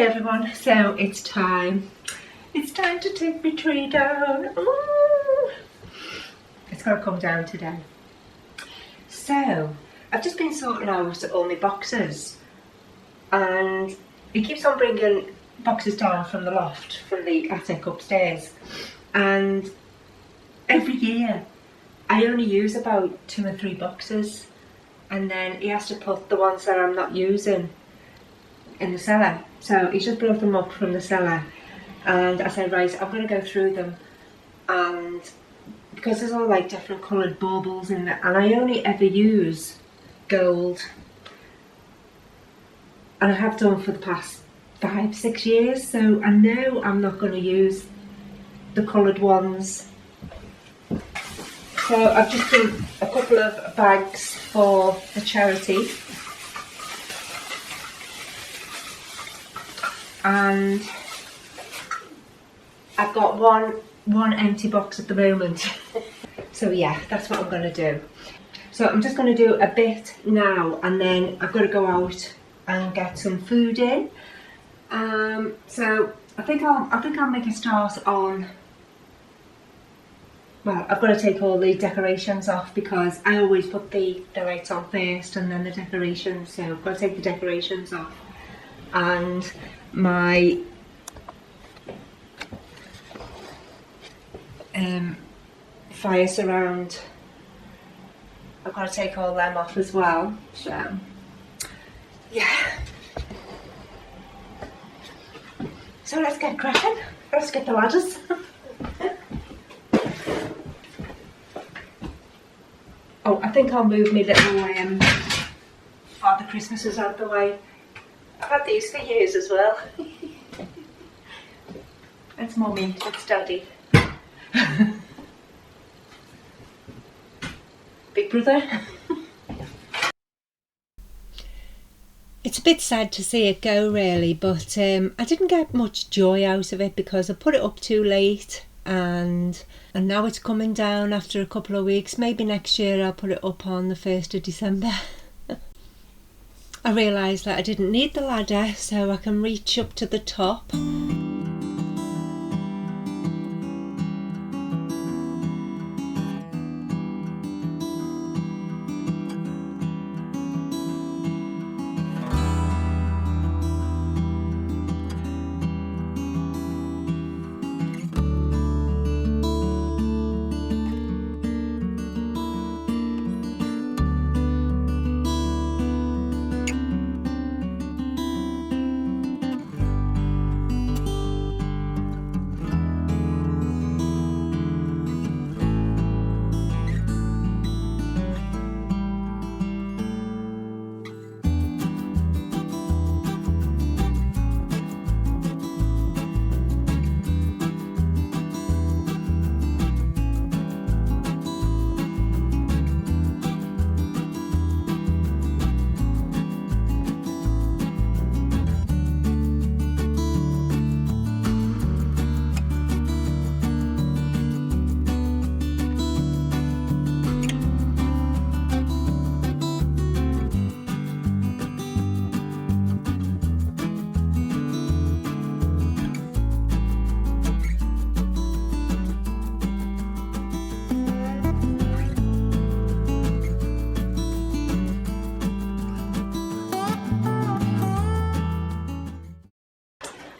Hi everyone, so it's time to take my tree down. Ooh. It's got to come down today. So I've just been sorting out all my boxes, and he keeps on bringing boxes down from the loft, from the attic upstairs, and every year I only use about 2 or 3 boxes, and then he has to put the ones that I'm not using in the cellar. So he's just brought them up from the cellar, and I said, right, I'm going to go through them, and because there's all like different coloured baubles in there, and I only ever use gold, and I have done for the past 5-6 years, so I know I'm not going to use the coloured ones. So I've just done a couple of bags for the charity, and I've got one empty box at the moment. So yeah, that's what I'm going to do. So I'm just going to do a bit now, and then I've got to go out and get some food in. So I think I'll make a start on. Well, I've got to take all the decorations off because I always put the lights on first and then the decorations. So I've got to take the decorations off, and my fire surround, I've got to take all them off as well. So yeah, so let's get cracking. Let's get the ladders. Oh, I think I'll move my little Father Christmases out of the way. I've had these for years as well. That's Mummy, that's Daddy. Big brother. It's a bit sad to see it go really, but I didn't get much joy out of it because I put it up too late, and now it's coming down after a couple of weeks. Maybe next year I'll put it up on the 1st of December. I realised that I didn't need the ladder, so I can reach up to the top.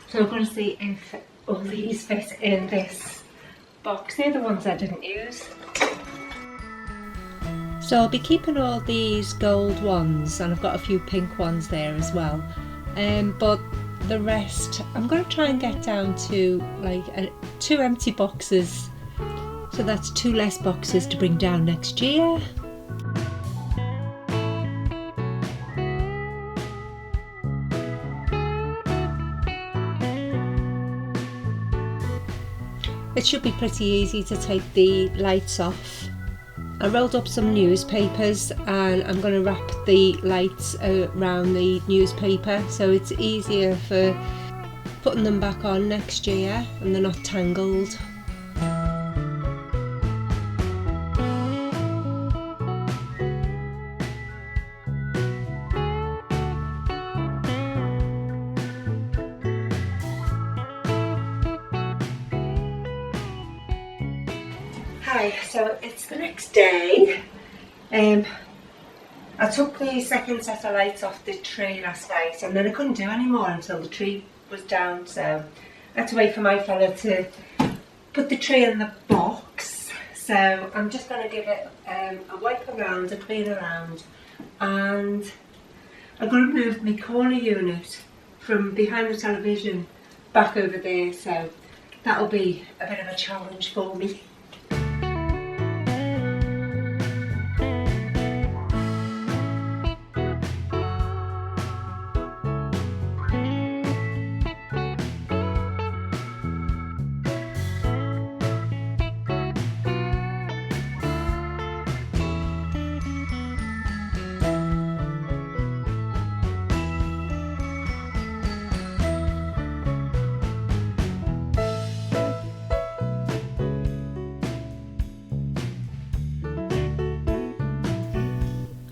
So I'm going to see if all these fit in this box. They're the ones I didn't use. So I'll be keeping all these gold ones, and I've got a few pink ones there as well. But the rest, I'm going to try and get down to like 2 empty boxes. So that's 2 less boxes to bring down next year. It should be pretty easy to take the lights off. I rolled up some newspapers, and I'm going to wrap the lights around the newspaper so it's easier for putting them back on next year and they're not tangled. Hi, so it's the next day. I took the second set of lights off the tree last night, and then I couldn't do any more until the tree was down, so I had to wait for my fella to put the tree in the box. So I'm just going to give it a wipe around, a clean around, and I'm going to move my corner unit from behind the television back over there, so that'll be a bit of a challenge for me.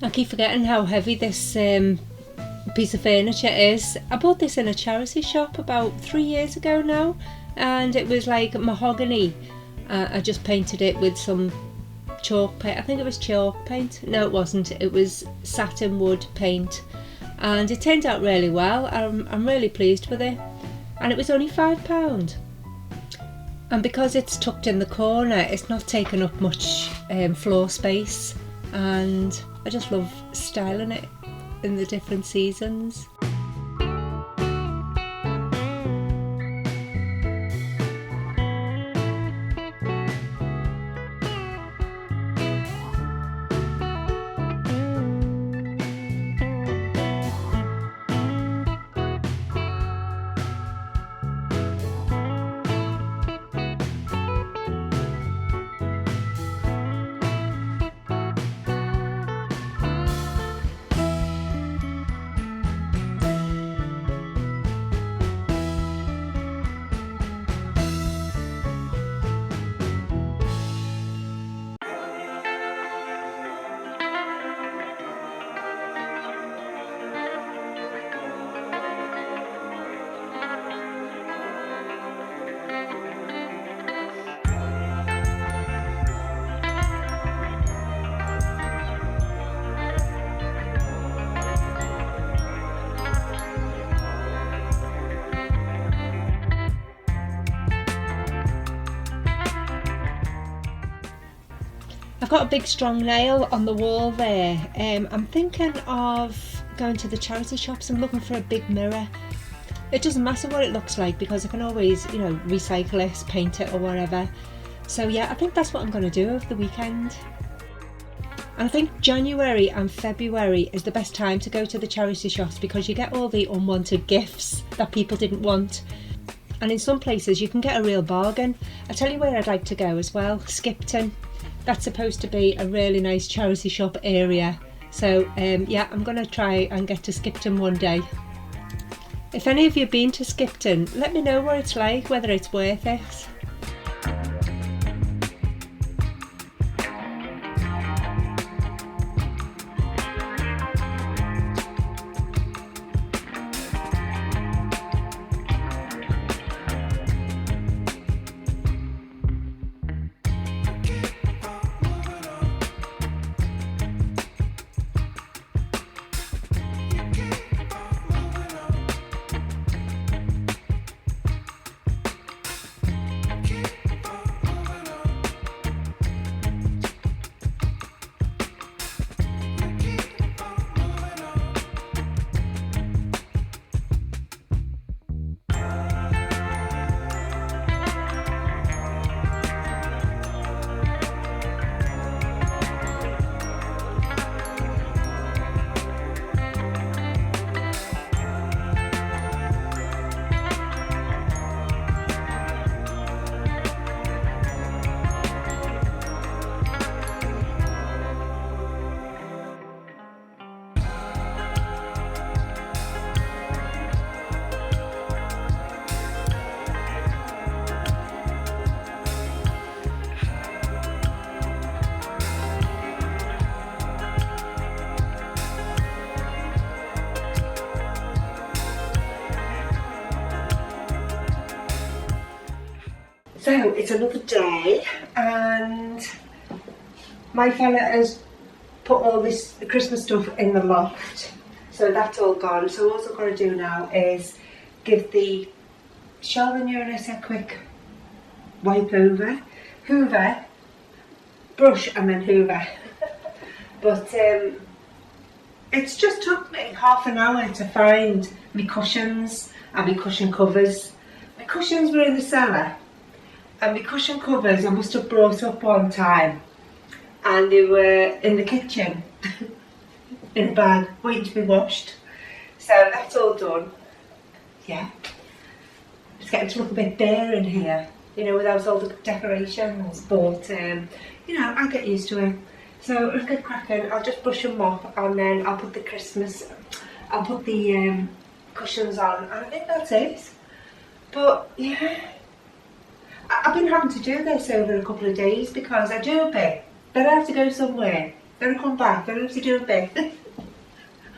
I keep forgetting how heavy this piece of furniture is. I bought this in a charity shop about 3 years ago now, and it was like mahogany. I just painted it with some chalk paint. I think it was chalk paint. No, it wasn't. It was satin wood paint, and it turned out really well. I'm really pleased with it, and it was only £5. And because it's tucked in the corner, it's not taking up much floor space, and I just love styling it in the different seasons. I've got a big strong nail on the wall there. I'm thinking of going to the charity shops and looking for a big mirror. It doesn't matter what it looks like because I can always, recycle it, paint it or whatever. So yeah, I think that's what I'm going to do over the weekend. And I think January and February is the best time to go to the charity shops because you get all the unwanted gifts that people didn't want. And in some places you can get a real bargain. I'll tell you where I'd like to go as well, Skipton. That's supposed to be a really nice charity shop area. So yeah, I'm going to try and get to Skipton one day. If any of you have been to Skipton, let me know what it's like, whether it's worth it. So it's another day. and my fella has put all this Christmas stuff in the loft, so that's all gone. So all I've got to do now is give the shower and Uranus a quick wipe over, hoover, brush and then hoover. But it's just took me half an hour to find my cushions and my cushion covers. My cushions were in the cellar and my cushion covers I must have brought up one time, and they were in the kitchen in a bag waiting to be washed. So that's all done. Yeah, it's getting to look a bit bare in here, you know, without all the decorations, but you know, I'll get used to it. So let's get cracking. I'll just brush them up and then I'll put the cushions on, and I think that's it. But yeah, I've been having to do this over a couple of days because I do a bit, then I have to go somewhere, then I come back, then I have to do a bit.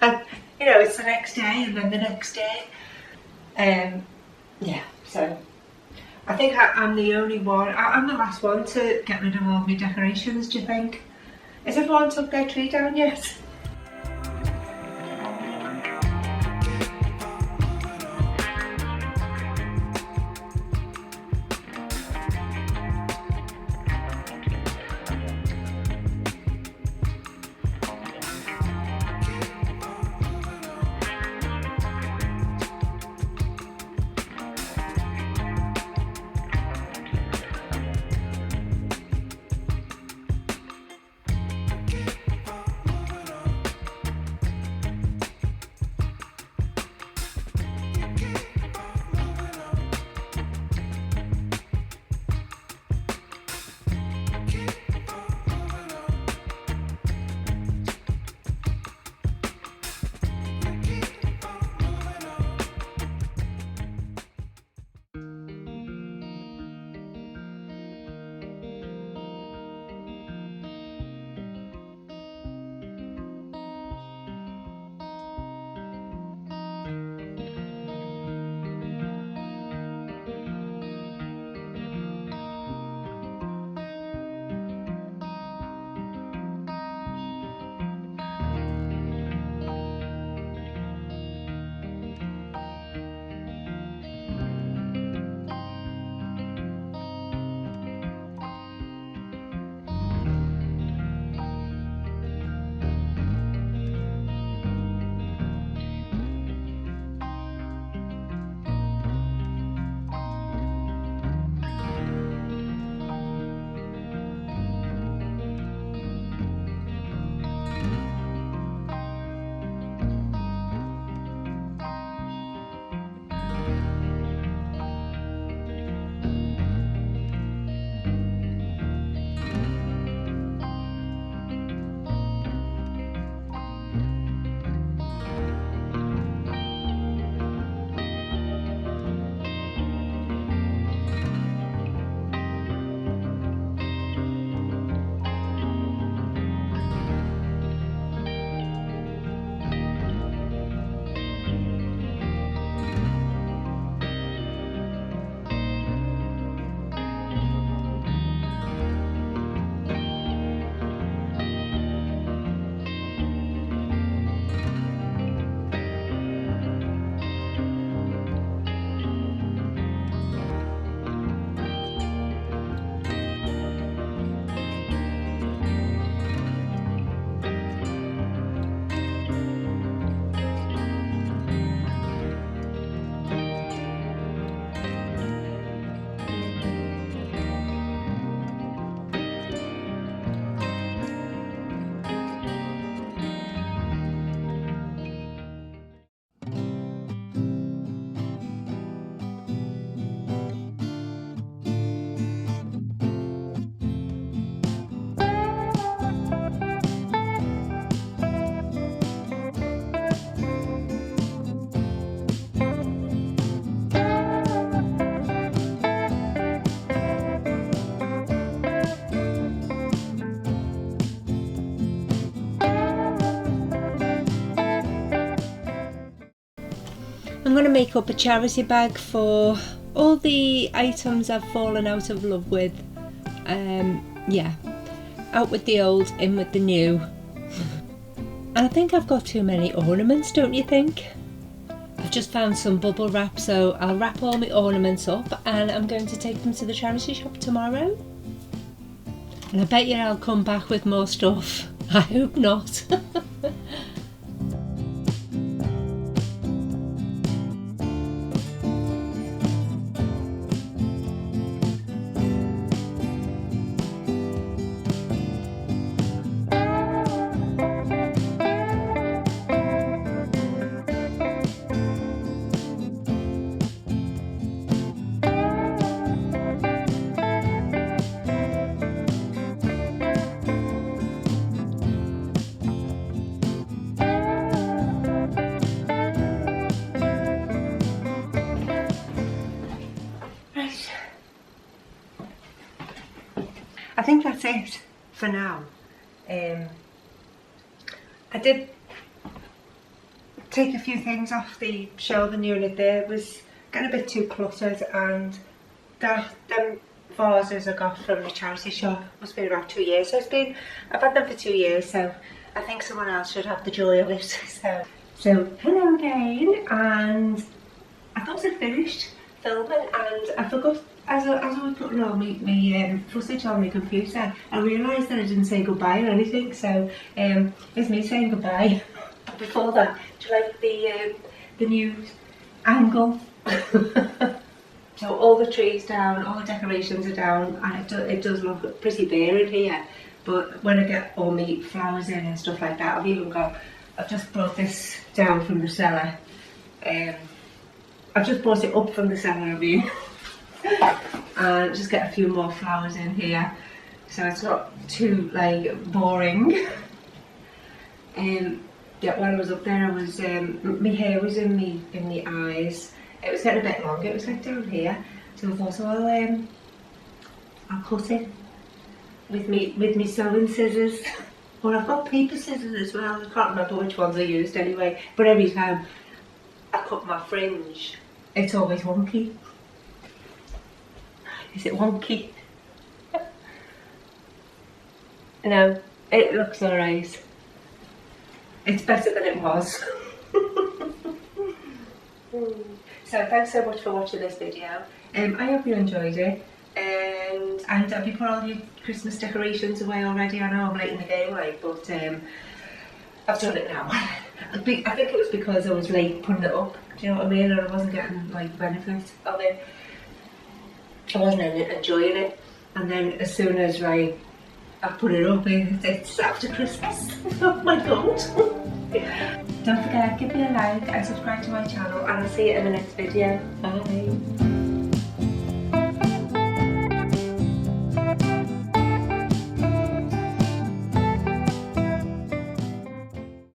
And you know, it's the next day and then the next day. Yeah, so I think I'm the only one, I'm the last one to get rid of all my decorations, do you think? Has everyone took their tree down yet? I'm going to make up a charity bag for all the items I've fallen out of love with yeah, out with the old, in with the new. And I think I've got too many ornaments, don't you think? I've just found some bubble wrap, so I'll wrap all my ornaments up and I'm going to take them to the charity shop tomorrow. And I bet you I'll come back with more stuff. I hope not. I think that's it for now. I did take a few things off the shelving unit there. It was getting a bit too cluttered, and them vases I got from the charity shop must be about 2 years. So I've had them for 2 years, so I think someone else should have the joy of it. So hello again, and I thought I'd finished filming and I forgot, as I was putting on my footage on my computer, I realised that I didn't say goodbye or anything, so it's me saying goodbye. Before that, do you like the new angle? So all the trees down, all the decorations are down, and it does look pretty bare in here, but when I get all my flowers in and stuff like that, I've just brought this down from the cellar. I've just brought it up from the cellar, I mean, and just get a few more flowers in here, so it's not too like boring. Yeah, when I was up there, I was my hair was in the eyes. It was getting a bit long. It was like down here, so I thought, well, I'll cut it with me sewing scissors. Well, I've got paper scissors as well. I can't remember which ones I used anyway. But every time I cut my fringe, it's always wonky. Is it wonky? No, it looks alright. It's better than it was. So thanks so much for watching this video. I hope you enjoyed it. And have you put all your Christmas decorations away already? I know I'm late in the game, like, but I've done it now. I think it was because I was late putting it up. Do you know what I mean? And I wasn't getting like benefit of it. I wasn't enjoying it. And then as soon as I put it up, it's after Christmas. Oh my god. Don't forget, give me a like and subscribe to my channel, and I'll see you in the next video. Bye.